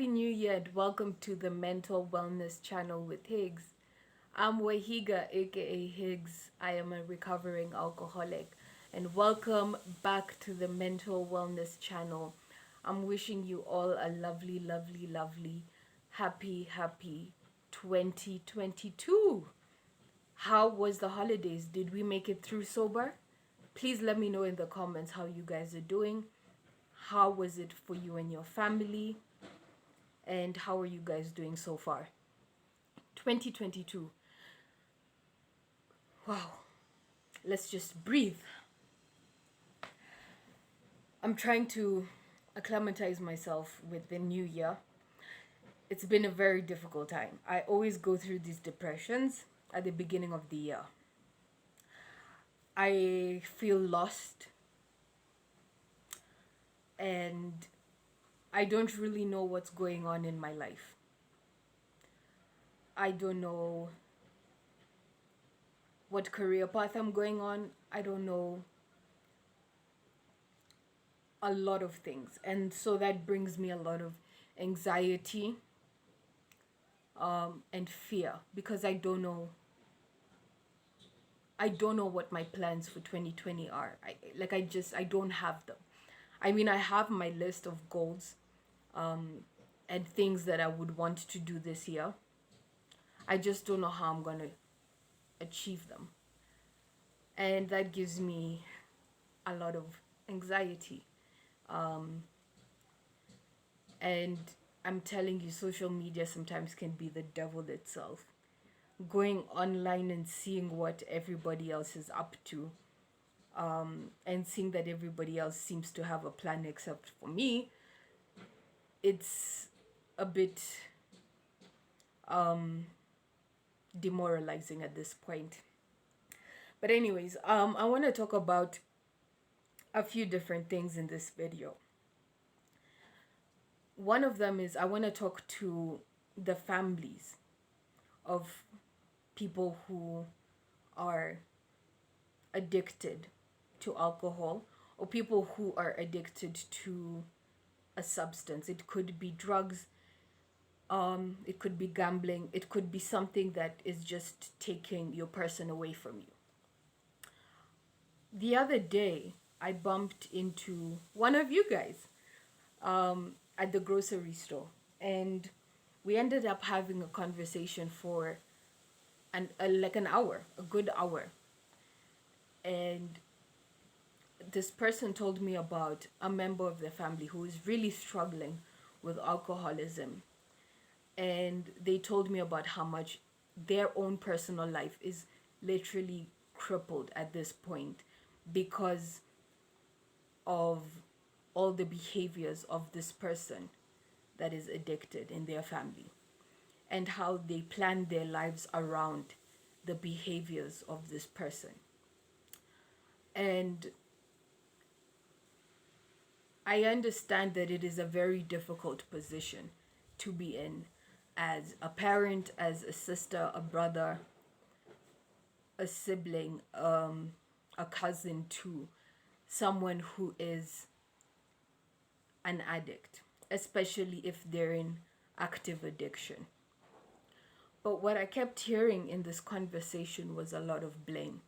Happy New Year and welcome to the Mental Wellness Channel with Higgs. I'm Wahiga, aka Higgs. I am a recovering alcoholic, and welcome back to the Mental Wellness Channel. I'm wishing you all a lovely, lovely, lovely, happy 2022. How was the holidays? Did we make it through sober? Please let me know in the comments how you guys are doing. How was it for you and your family? And how are you guys doing so far? 2022. Wow. Let's just breathe. I'm trying to acclimatize myself with the new year. It's been a very difficult time. I always go through these depressions at the beginning of the year. I feel lost and I don't really know what's going on in my life. I don't know what career path I'm going on. I don't know a lot of things. And so that brings me a lot of anxiety and fear because I don't know what my plans for 2020 are. I don't have them. I mean, I have my list of goals and things that I would want to do this year. I just don't know how I'm going to achieve them. And that gives me a lot of anxiety. And I'm telling you, social media sometimes can be the devil itself. Going online and seeing what everybody else is up to, and seeing that everybody else seems to have a plan except for me, it's a bit demoralizing at this point. But anyways, I want to talk about a few different things in this video. One of them is I want to talk to the families of people who are addicted to alcohol or people who are addicted to a substance. It could be drugs, it could be gambling, it could be something that is just taking your person away from you. The other day, I bumped into one of you guys at the grocery store, and we ended up having a conversation for an hour, a good hour. And this person told me about a member of the family who is really struggling with alcoholism. And they told me about how much their own personal life is literally crippled at this point because of all the behaviors of this person that is addicted in their family, and how they plan their lives around the behaviors of this person. And I understand that it is a very difficult position to be in as a parent, as a sister, a brother, a sibling, a cousin to someone who is an addict, especially if they're in active addiction. But what I kept hearing in this conversation was a lot of blame.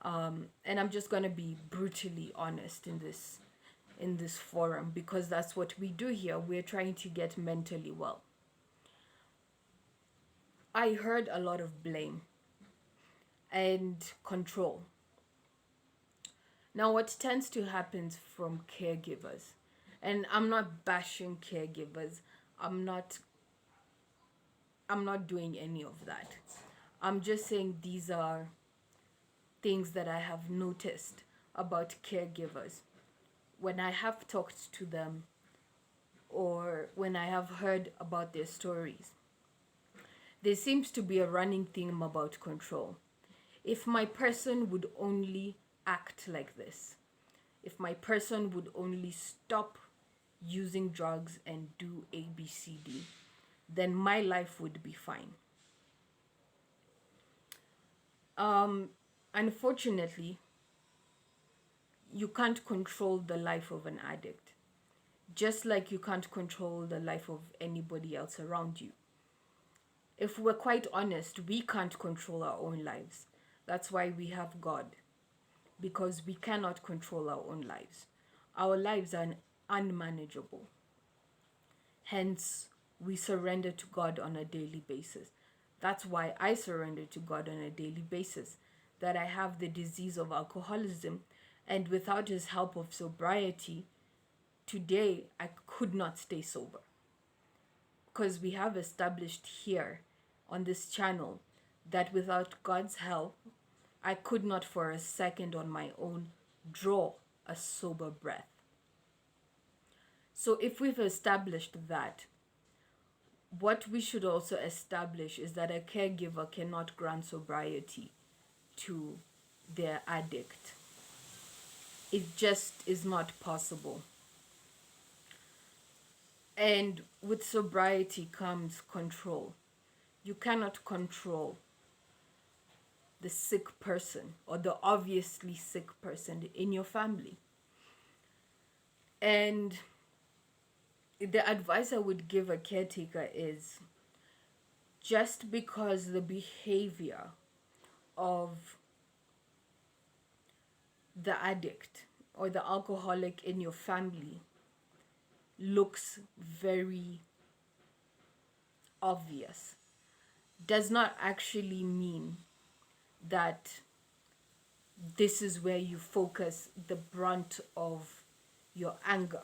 And I'm just going to be brutally honest in this forum because that's what we do here. We're trying to get mentally well. I heard a lot of blame and control. Now, what tends to happen from caregivers, and I'm not bashing caregivers, I'm not doing any of that. I'm just saying these are things that I have noticed about caregivers when I have talked to them or when I have heard about their stories. There seems to be a running theme about control. If my person would only act like this, if my person would only stop using drugs and do ABCD, then my life would be fine. Unfortunately, you can't control the life of an addict. just like you can't control the life of anybody else around you. If we're quite honest, we can't control our own lives. That's why we have God, because we cannot control our own lives. Our lives are unmanageable. Hence, we surrender to God on a daily basis. That's why I surrender to God on a daily basis. That I have the disease of alcoholism, and without His help of sobriety, today I could not stay sober. Because we have established here on this channel that without God's help, I could not for a second on my own draw a sober breath. So if we've established that, what we should also establish is that a caregiver cannot grant sobriety to their addict. It just is not possible. And with sobriety comes control. You cannot control the sick person or the obviously sick person in your family. And the advice I would give a caretaker is, just because the behavior of the addict or the alcoholic in your family looks very obvious does not actually mean that this is where you focus the brunt of your anger.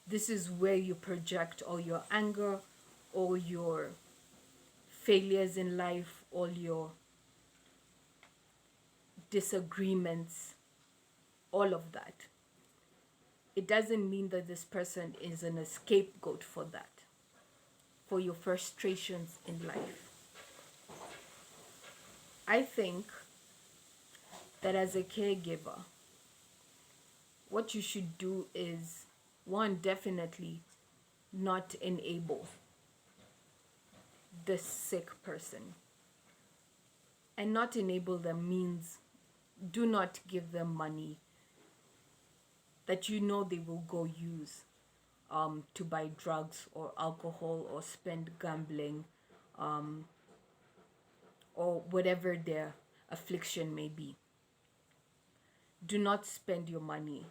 This is where you project all your anger, all your failures in life, all your disagreements, all of that. It doesn't mean that this person is an scapegoat for that, for your frustrations in life. I think that as a caregiver, what you should do is, one, definitely not enable the sick person. And not enable them means do not give them money that you know they will go use to buy drugs or alcohol or spend gambling or whatever their affliction may be. Do not spend your money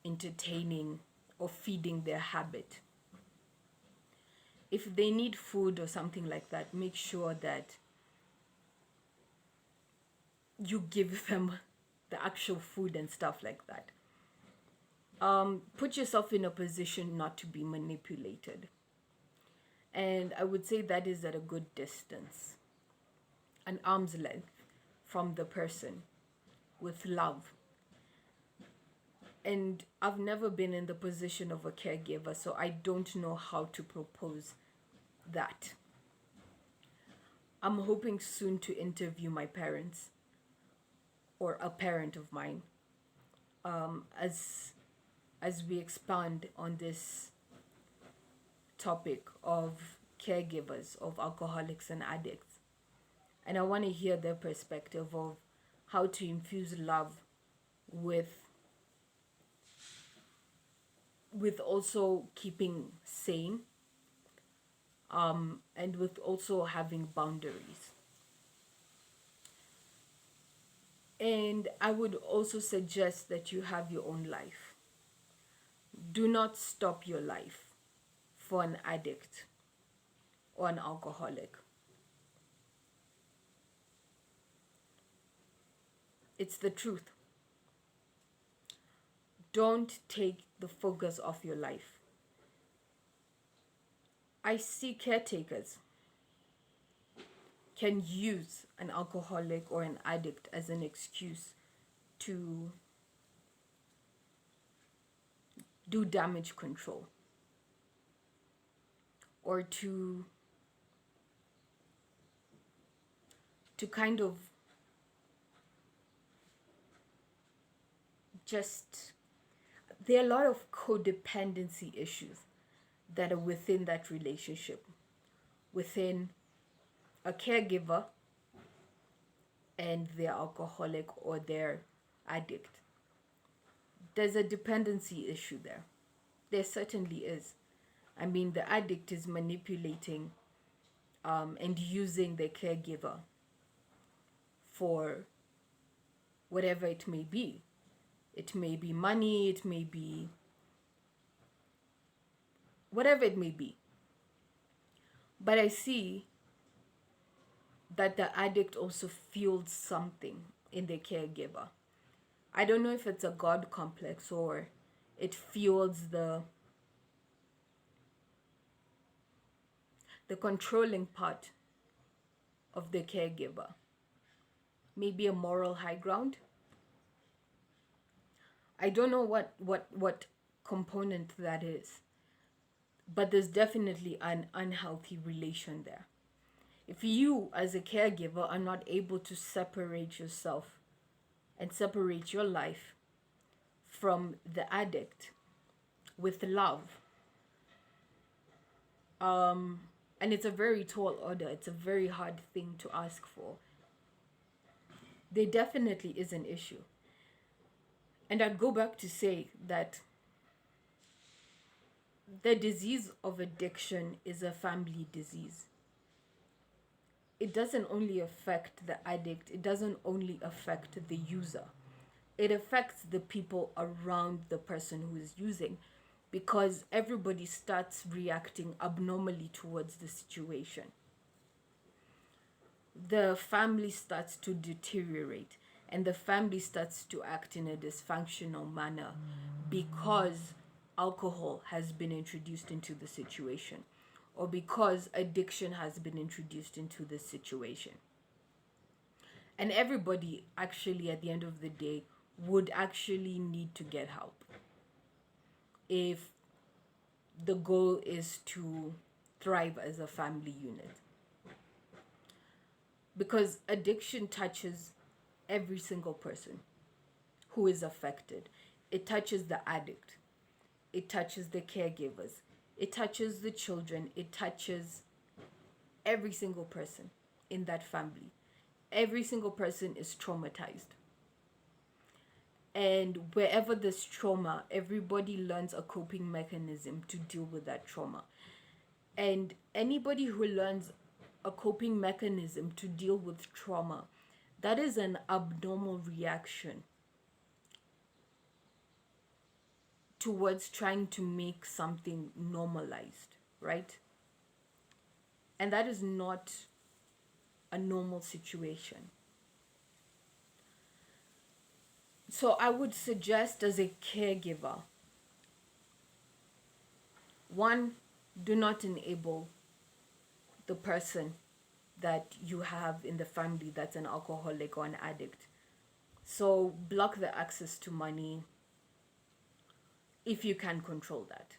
entertaining or feeding their habit. If they need food or something like that, make sure that you give them the actual food and stuff like that. Put yourself in a position not to be manipulated. And I would say that is at a good distance, an arm's length from the person, with love. And I've never been in the position of a caregiver, so I don't know how to propose that. I'm hoping soon to interview my parents or a parent of mine as we expand on this topic of caregivers of alcoholics and addicts. And I want to hear their perspective of how to infuse love with also keeping sane, and with also having boundaries. And I would also suggest that you have your own life. Do not stop your life for an addict or an alcoholic. It's the truth. Don't take the focus off your life. I see caretakers can use an alcoholic or an addict as an excuse to do damage control or to kind of just, there are a lot of codependency issues that are within that relationship, within a caregiver and their alcoholic or their addict. there's a dependency issue there. There certainly is. I mean, the addict is manipulating and using the caregiver for whatever it may be. It may be money, it may be whatever it may be. But I see that the addict also feels something in the caregiver. I don't know if it's a God complex or it fuels the controlling part of the caregiver. Maybe a moral high ground. I don't know what component that is, but there's definitely an unhealthy relation there. If you, as a caregiver, are not able to separate yourself and separate your life from the addict with love, and it's a very tall order, it's a very hard thing to ask for, there definitely is an issue. And I'd go back to say that the disease of addiction is a family disease. It doesn't only affect the addict, it doesn't only affect the user. It affects the people around the person who is using, because everybody starts reacting abnormally towards the situation. The family starts to deteriorate and the family starts to act in a dysfunctional manner because alcohol has been introduced into the situation, or because addiction has been introduced into the situation. And everybody actually at the end of the day would actually need to get help if the goal is to thrive as a family unit. Because addiction touches every single person who is affected. It touches the addict. It touches the caregivers. It touches the children. It touches every single person in that family. Every single person is traumatized. And wherever there's trauma, everybody learns a coping mechanism to deal with that trauma. And anybody who learns a coping mechanism to deal with trauma, that is an abnormal reaction towards trying to make something normalized, right? And that is not a normal situation. So I would suggest, as a caregiver, one, do not enable the person that you have in the family that's an alcoholic or an addict. So block the access to money if you can control that.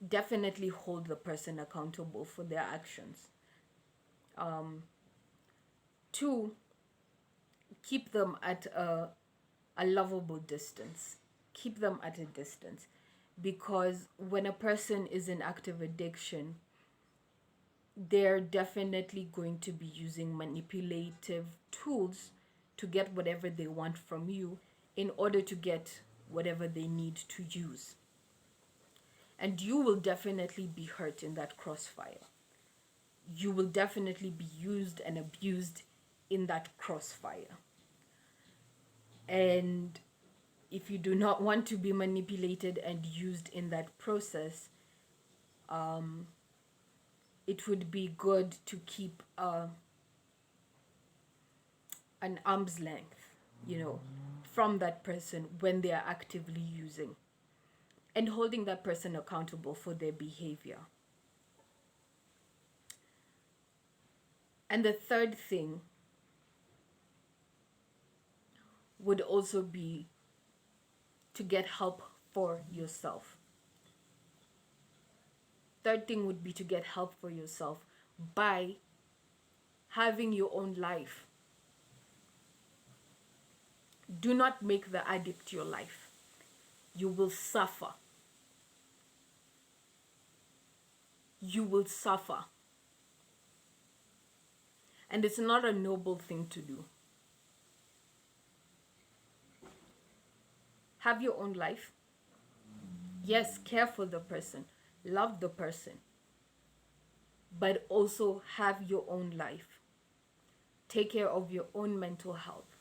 Definitely hold the person accountable for their actions. Two, keep them at a lovable distance. Keep them at a distance. Because when a person is in active addiction, they're definitely going to be using manipulative tools to get whatever they want from you in order to get whatever they need to use. And you will definitely be hurt in that crossfire. You will definitely be used and abused in that crossfire. And if you do not want to be manipulated and used in that process, it would be good to keep an arm's length, from that person when they are actively using, and holding that person accountable for their behavior. And the third thing would also be to get help for yourself. Third thing would be to get help for yourself by having your own life. Do not make the addict your life. You will suffer. You will suffer. And it's not a noble thing to do. have your own life. Yes, care for the person, love the person, but also have your own life. Take care of your own mental health.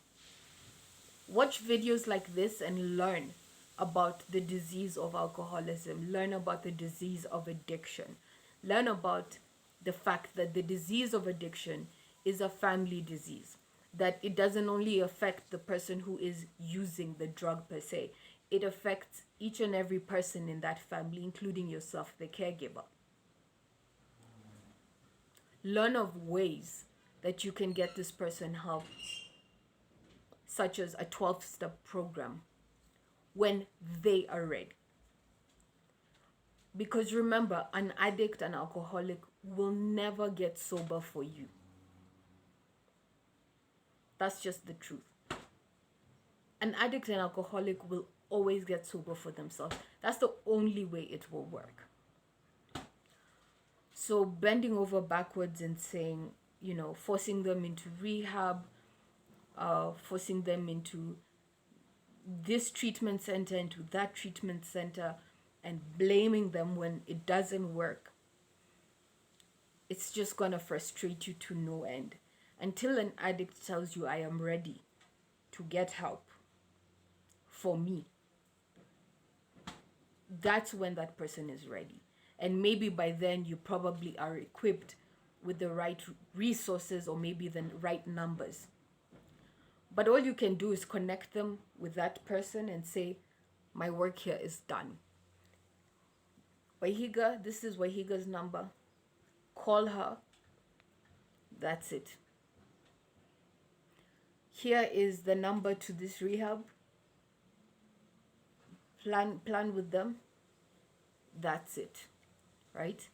Watch videos like this and learn about the disease of alcoholism. Learn about the disease of addiction. Learn about the fact that the disease of addiction is a family disease. That it doesn't only affect the person who is using the drug per se, it affects each and every person in that family, including yourself, the caregiver. Learn of ways that you can get this person help, such as a 12-step program when they are ready. Because remember, an addict, an alcoholic will never get sober for you. That's just the truth. An addict and alcoholic will always get sober for themselves. That's the only way it will work. So bending over backwards and saying, forcing them into rehab, forcing them into this treatment center, into that treatment center, and blaming them when it doesn't work, it's just gonna frustrate you to no end. Until an addict tells you, I am ready to get help for me, that's when that person is ready. And maybe by then you probably are equipped with the right resources or maybe the right numbers. But all you can do is connect them with that person and say, my work here is done. Wahiga, this is Wahiga's number. Call her. That's it. Here is the number to this rehab. Plan with them. That's it. Right?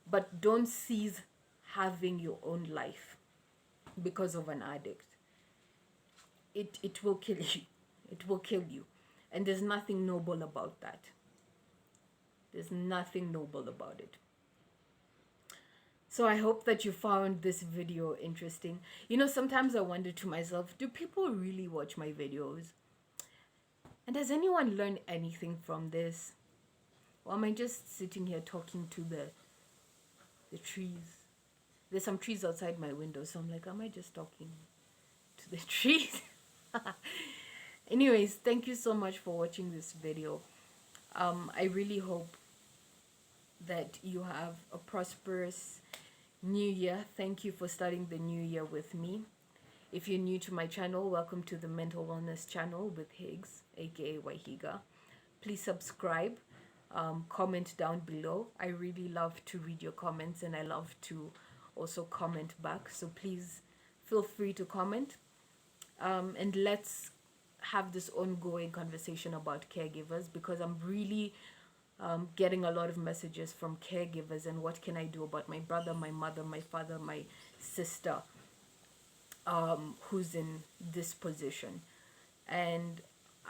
But don't cease having your own life because of an addict. It will kill you. It will kill you. And there's nothing noble about that. There's nothing noble about it. So I hope that you found this video interesting. Sometimes I wonder to myself, do people really watch my videos? And does anyone learn anything from this? Or am I just sitting here talking to the trees? There's some trees outside my window, so I'm like, am I just talking to the trees? Anyways, thank you so much for watching this video. I really hope that you have a prosperous new year. Thank you for starting the new year with me. If you're new to my channel, welcome to the Mental Wellness channel with Higgs, aka Wahiga. Please subscribe, comment down below. I really love to read your comments and I love to also comment back. So please feel free to comment. And let's have this ongoing conversation about caregivers, because I'm really getting a lot of messages from caregivers and what can I do about my brother, my mother, my father, my sister, who's in this position. And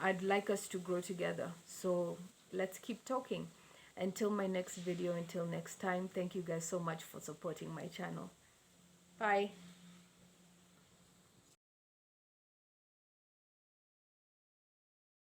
I'd like us to grow together. So let's keep talking. Until my next video, until next time, thank you guys so much for supporting my channel. Bye.